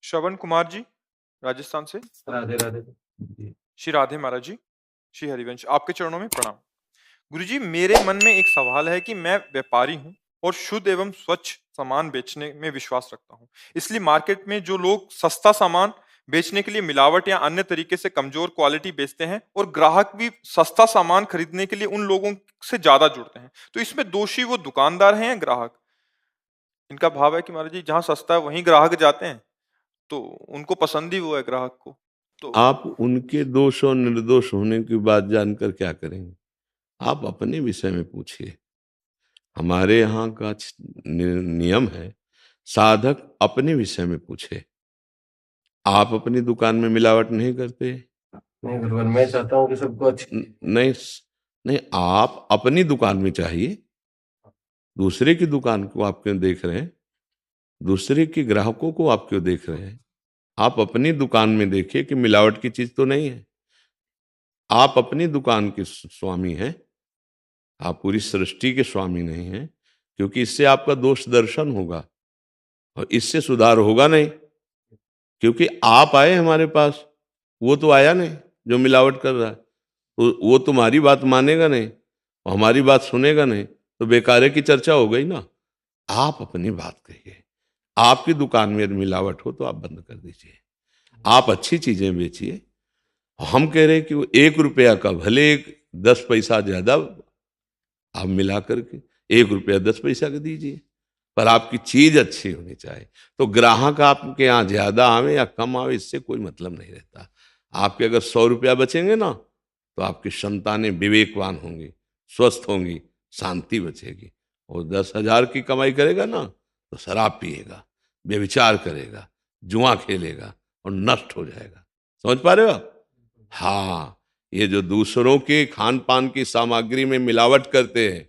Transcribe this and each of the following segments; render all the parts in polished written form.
श्रवण कुमार जी, राजस्थान से। राधे राधे जी। श्री राधे महाराज जी, श्री हरिवंश, आपके चरणों में प्रणाम। गुरुजी, मेरे मन में एक सवाल है कि मैं व्यापारी हूँ और शुद्ध एवं स्वच्छ सामान बेचने में विश्वास रखता हूँ। इसलिए मार्केट में जो लोग सस्ता सामान बेचने के लिए मिलावट या अन्य तरीके से कमजोर क्वालिटी बेचते हैं और ग्राहक भी सस्ता सामान खरीदने के लिए उन लोगों से ज्यादा जुड़ते हैं, तो इसमें दोषी वो दुकानदार हैं या ग्राहक? इनका भाव है कि महाराज जी, जहां सस्ता है वहीं ग्राहक जाते हैं, तो उनको पसंद ही वो है ग्राहक को। तो आप उनके दोष और निर्दोष होने की बात जानकर क्या करेंगे? आप अपने विषय में पूछिए। हमारे यहाँ का नियम है, साधक अपने विषय में पूछे। आप अपनी दुकान में मिलावट नहीं करते? नहीं गुरुवर, मैं चाहता हूँ कि सबको अच्छी नहीं नहीं, आप अपनी दुकान में चाहिए। दूसरे की दुकान को आप क्यों देख रहे हैं? दूसरे के ग्राहकों को आप क्यों देख रहे हैं? आप अपनी दुकान में देखिए कि मिलावट की चीज तो नहीं है। आप अपनी दुकान के स्वामी हैं, आप पूरी सृष्टि के स्वामी नहीं हैं, क्योंकि इससे आपका दोष दर्शन होगा और इससे सुधार होगा नहीं। क्योंकि आप आए हमारे पास, वो तो आया नहीं जो मिलावट कर रहा है, तो वो तुम्हारी बात मानेगा नहीं और हमारी बात सुनेगा नहीं, तो बेकारे की चर्चा हो गई ना। आप अपनी बात कहिए। आपकी दुकान में यदि मिलावट हो तो आप बंद कर दीजिए, आप अच्छी चीजें बेचिए। हम कह रहे हैं कि वो 1 रुपया का भले 10 पैसा ज्यादा आप मिला करके 1 रुपया 10 पैसा का दीजिए, पर आपकी चीज अच्छी होनी चाहिए। तो ग्राहक आपके यहाँ ज्यादा आवे या कम आवे, इससे कोई मतलब नहीं रहता। आपके अगर 100 रुपया बचेंगे ना, तो आपकी संतानें विवेकवान होंगी, स्वस्थ होंगी, शांति बचेगी। और 10,000 की कमाई करेगा ना, तो शराब पिएगा, व्यभिचार करेगा, जुआ खेलेगा और नष्ट हो जाएगा। समझ पा रहे हो आप? हाँ, ये जो दूसरों के खान पान की सामग्री में मिलावट करते हैं,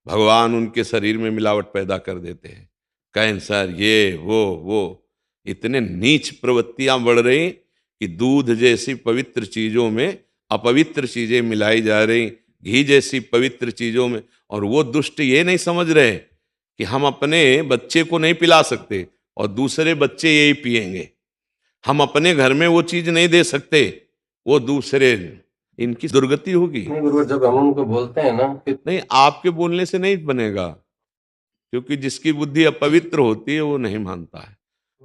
भगवान उनके शरीर में मिलावट पैदा कर देते हैं। कैंसर, ये वो इतने नीच प्रवृत्तियां बढ़ रही कि दूध जैसी पवित्र चीजों में अपवित्र चीजें मिलाई जा रही, घी जैसी पवित्र चीजों में। और वो दुष्ट ये नहीं समझ रहे कि हम अपने बच्चे को नहीं पिला सकते और दूसरे बच्चे यही पिएंगे। हम अपने घर में वो चीज नहीं दे सकते, वो दूसरे, इनकी दुर्गति होगी। नहीं गुरुवर, जब हम उनको बोलते हैं ना कि नहीं, आपके बोलने से नहीं बनेगा, क्योंकि जिसकी बुद्धि अपवित्र होती है वो नहीं मानता है।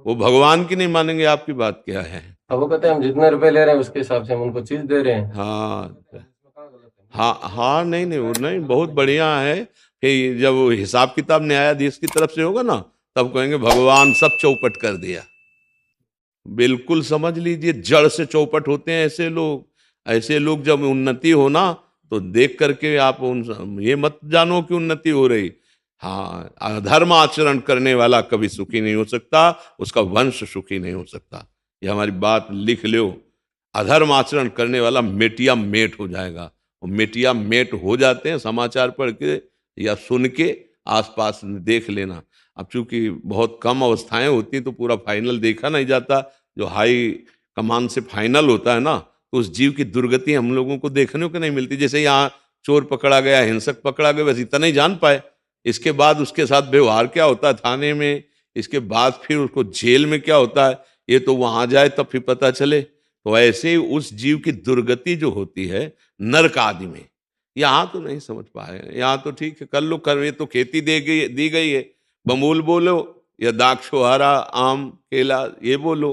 वो भगवान की नहीं मानेंगे, आपकी बात क्या है? अब वो कहते हैं हम जितने रुपए ले रहे हैं उसके हिसाब से हम उनको चीज दे रहे हैं। हाँ हाँ हाँ, नहीं नहीं, वो नहीं, बहुत बढ़िया है कि जब वो हिसाब किताब न्यायाधीश की तरफ से होगा ना, तब कहेंगे भगवान सब चौपट कर दिया। बिल्कुल समझ लीजिए, जड़ से चौपट होते हैं ऐसे लोग। ऐसे लोग जब उन्नति हो ना, तो देख करके आप ये मत जानो कि उन्नति हो रही। हाँ, अधर्म आचरण करने वाला कभी सुखी नहीं हो सकता, उसका वंश सुखी नहीं हो सकता। ये हमारी बात लिख लो। अधर्म आचरण करने वाला मेटिया मेट हो जाएगा। और मेटिया मेट हो जाते हैं, समाचार पढ़ के या सुन के आसपास देख लेना। अब चूंकि बहुत कम अवस्थाएं होती हैं, तो पूरा फाइनल देखा नहीं जाता। जो हाई कमान से फाइनल होता है ना, तो उस जीव की दुर्गति हम लोगों को देखने को नहीं मिलती। जैसे यहाँ चोर पकड़ा गया, हिंसक पकड़ा गया, बस इतना ही जान पाए। इसके बाद उसके साथ व्यवहार क्या होता है थाने में, इसके बाद फिर उसको जेल में क्या होता है, ये तो वहां जाए तब फिर पता चले। तो ऐसे ही उस जीव की दुर्गति जो होती है नरक आदि में, यहाँ तो नहीं समझ पाए। यहाँ तो ठीक है, कर लो कर, ये तो खेती दी गई है। बमूल बोलो या दाक्षोहारा, आम केला, ये बोलो।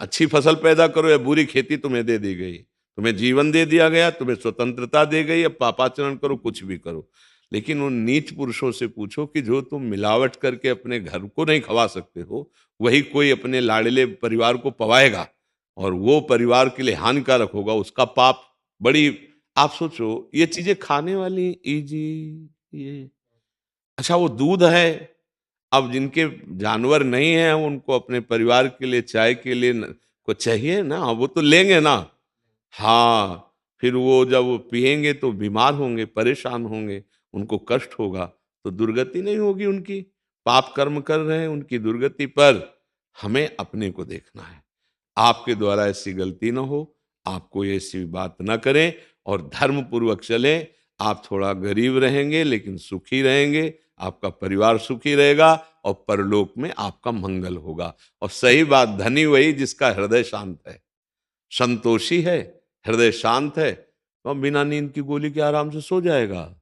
अच्छी फसल पैदा करो या बुरी खेती तुम्हें दे दी गई। तुम्हें जीवन दे दिया गया, तुम्हें स्वतंत्रता दे गई, अब पापाचरण करो, कुछ भी करो। लेकिन उन नीच पुरुषों से पूछो कि जो तुम मिलावट करके अपने घर को नहीं खवा सकते हो, वही कोई अपने लाडले परिवार को पवाएगा और वो परिवार के लिए हानिकारक होगा, उसका पाप बड़ी। आप सोचो, ये चीजें खाने वाली इजी, ये अच्छा वो दूध है। अब जिनके जानवर नहीं है, उनको अपने परिवार के लिए चाय के लिए को चाहिए ना, वो तो लेंगे ना। हाँ, फिर वो जब वो पिएंगे तो बीमार होंगे, परेशान होंगे, उनको कष्ट होगा, तो दुर्गति नहीं होगी उनकी। पाप कर्म कर रहे हैं, उनकी दुर्गति पर हमें अपने को देखना है। आपके द्वारा ऐसी गलती ना हो, आप कोई ऐसी बात ना करें और धर्म पूर्वक चलें। आप थोड़ा गरीब रहेंगे लेकिन सुखी रहेंगे, आपका परिवार सुखी रहेगा और परलोक में आपका मंगल होगा। और सही बात, धनी वही जिसका हृदय शांत है, संतोषी है, हृदय शांत है, तो बिना नींद की गोली के आराम से सो जाएगा।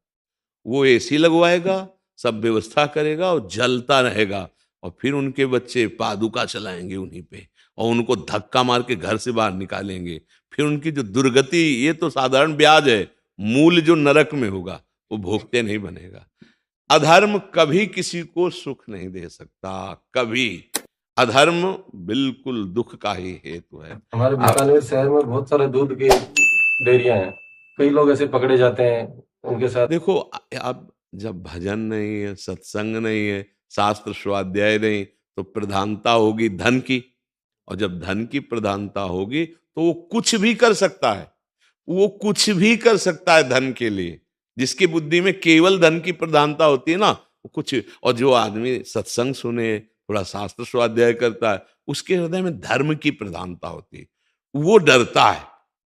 वो एसी लगवाएगा, सब व्यवस्था करेगा और जलता रहेगा, और फिर उनके बच्चे पादुका चलाएंगे उन्हीं पे और उनको धक्का मार के घर से बाहर निकालेंगे। फिर उनकी जो दुर्गति, ये तो साधारण ब्याज है, मूल जो नरक में होगा वो भोगते नहीं बनेगा। अधर्म कभी किसी को सुख नहीं दे सकता, कभी। अधर्म बिल्कुल दुख का ही हेतु है। हमारे बीकानेर शहर में बहुत सारे दूध की डेयरियां हैं, कई लोग ऐसे पकड़े जाते हैं उनके साथ। देखो, अब जब भजन नहीं है, सत्संग नहीं है, शास्त्र स्वाध्याय नहीं, तो प्रधानता होगी धन की, और जब धन की प्रधानता होगी तो वो कुछ भी कर सकता है, वो कुछ भी कर सकता है धन के लिए। जिसकी बुद्धि में केवल धन की प्रधानता होती है ना, वो कुछ। और जो आदमी सत्संग सुने, थोड़ा शास्त्र स्वाध्याय करता है, उसके हृदय में धर्म की प्रधानता होती है। वो डरता है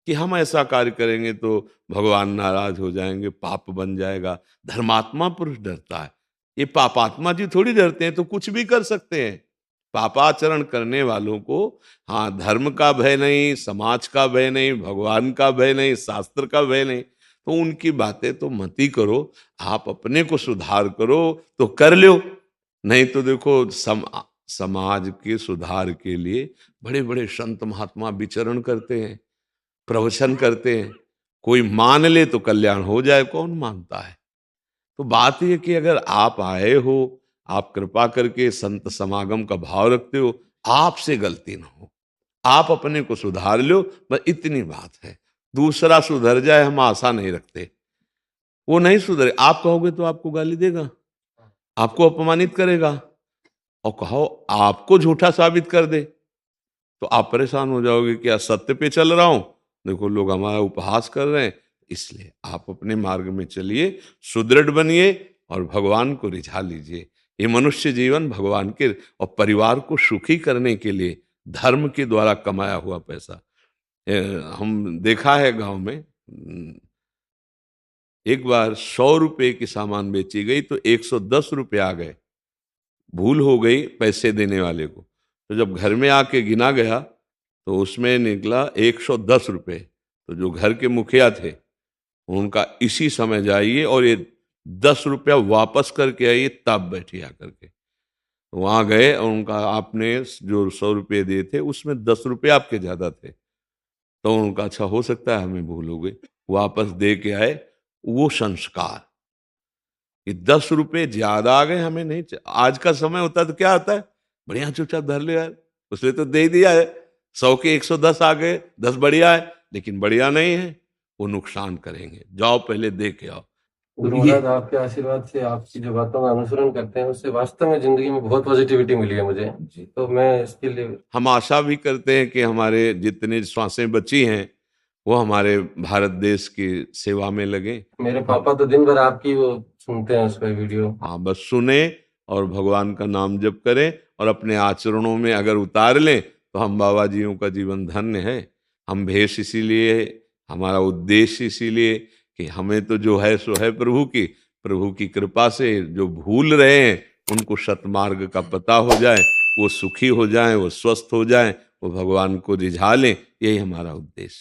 कि हम ऐसा कार्य करेंगे तो भगवान नाराज हो जाएंगे, पाप बन जाएगा। धर्मात्मा पुरुष डरता है। ये पापात्मा जी थोड़ी डरते हैं, तो कुछ भी कर सकते हैं। पापाचरण करने वालों को, हाँ, धर्म का भय नहीं, समाज का भय नहीं, भगवान का भय नहीं, शास्त्र का भय नहीं, तो उनकी बातें तो मत ही करो। आप अपने को सुधार करो तो कर लो, नहीं तो देखो समाज के सुधार के लिए बड़े बड़े संत महात्मा विचरण करते हैं, प्रवचन करते हैं। कोई मान ले तो कल्याण हो जाए, कौन मानता है? तो बात यह कि अगर आप आए हो, आप कृपा करके संत समागम का भाव रखते हो, आपसे गलती ना हो, आप अपने को सुधार लो, बस इतनी बात है। दूसरा सुधर जाए हम आशा नहीं रखते। वो नहीं सुधरे, आप कहोगे तो आपको गाली देगा, आपको अपमानित करेगा, और कहो आपको झूठा साबित कर दे तो आप परेशान हो जाओगे कि असत्य पे चल रहा हूं, देखो लोग हमारा उपहास कर रहे हैं। इसलिए आप अपने मार्ग में चलिए, सुदृढ़ बनिए और भगवान को रिझा लीजिए। ये मनुष्य जीवन भगवान के और परिवार को सुखी करने के लिए धर्म के द्वारा कमाया हुआ पैसा। हम देखा है गांव में, एक बार 100 रुपए की सामान बेची गई तो 110 रुपए आ गए, भूल हो गई पैसे देने वाले को। तो जब घर में आके गिना गया तो उसमें निकला 110 रुपए। तो जो घर के मुखिया थे उनका, इसी समय जाइए और ये 10 रुपया वापस करके आइए, तब बैठिए आकर के। वहां गए और उनका, आपने जो 100 रुपये दिए थे उसमें 10 रुपये आपके ज्यादा थे। तो उनका, अच्छा हो सकता है हमें भूल हो गई, वापस दे के आए। वो संस्कार कि 10 रुपये ज्यादा आ गए, हमें नहीं आज का समय होता तो क्या होता है, बढ़िया चुपचाप धर ले यार, उसने तो दे दिया है, 100 के 110 आ गए, 10 बढ़िया है, लेकिन बढ़िया नहीं है, वो नुकसान करेंगे। जाओ पहले दे के आओ। गुरु महाराज, आपके आशीर्वाद से, आपकी जो बातों का अनुसरण करते हैं, उससे वास्तव में जिंदगी में बहुत पॉजिटिविटी मिली है मुझे। तो मैं इसके लिए, हम आशा भी करते हैं कि हमारे जितने श्वासें बची हैं वो हमारे भारत देश की सेवा में लगे। मेरे पापा तो दिन भर आपकी वो सुनते हैं, उसका वीडियो। हाँ, बस सुने और भगवान का नाम जप करें और अपने आचरणों में अगर उतार लें तो हम बाबा जियों का जीवन धन्य है। हम भेष इसीलिए है, हमारा उद्देश्य इसीलिए कि हमें तो जो है सो है प्रभु की कृपा से जो भूल रहे हैं उनको सतमार्ग का पता हो जाए, वो सुखी हो जाएं, वो स्वस्थ हो जाएं, वो भगवान को रिझा लें, यही हमारा उद्देश्य।